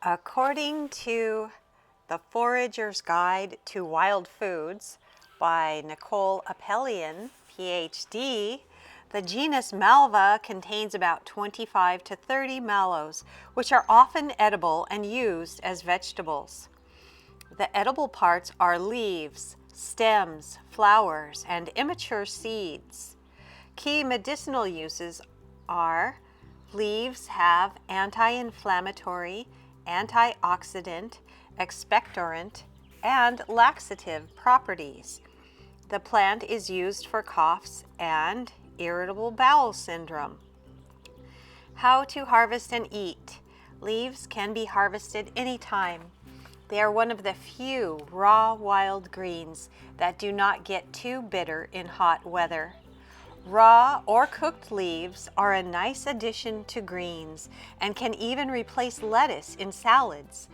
According to The Forager's Guide to Wild Foods by Nicole Appelian, PhD, the genus Malva contains about 25 to 30 mallows, which are often edible and used as vegetables. The edible parts are leaves, stems, flowers, and immature seeds. Key medicinal uses are: leaves have anti-inflammatory, antioxidant, expectorant, and laxative properties. The plant is used for coughs and irritable bowel syndrome. How to harvest and eat. Leaves can be harvested anytime. They are one of the few raw wild greens that do not get too bitter in hot weather. Raw or cooked leaves are a nice addition to greens and can even replace lettuce in salads,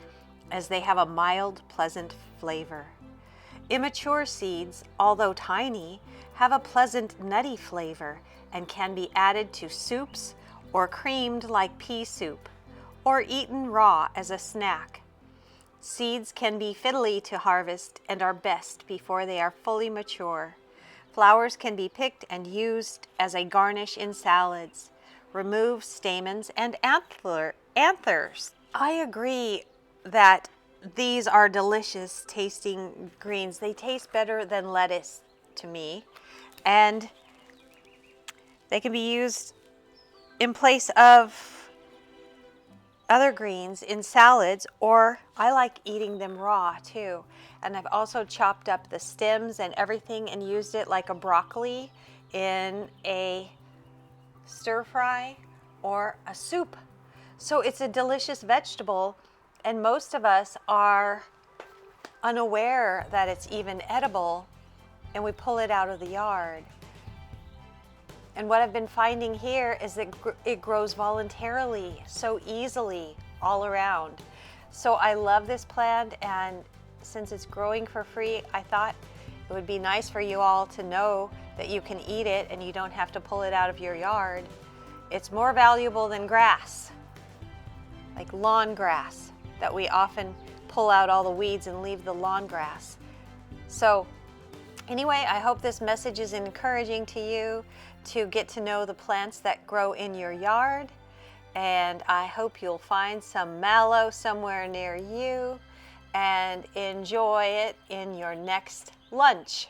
as they have a mild, pleasant flavor. Immature seeds, although tiny, have a pleasant nutty flavor and can be added to soups or creamed like pea soup, or eaten raw as a snack. Seeds can be fiddly to harvest and are best before they are fully mature. Flowers can be picked and used as a garnish in salads. Remove stamens and anthers. I agree that these are delicious tasting greens. They taste better than lettuce to me, and they can be used in place of other greens in salads, or I like eating them raw too. And I've also chopped up the stems and everything and used it like a broccoli in a stir fry or a soup. So it's a delicious vegetable, and most of us are unaware that it's even edible, and we pull it out of the yard. And what I've been finding here is that it grows voluntarily, so easily all around. So I love this plant, and since it's growing for free, I thought it would be nice for you all to know that you can eat it and you don't have to pull it out of your yard. It's more valuable than grass, like lawn grass, that we often pull out all the weeds and leave the lawn grass. So anyway, I hope this message is encouraging to you to get to know the plants that grow in your yard, and I hope you'll find some mallow somewhere near you and enjoy it in your next lunch.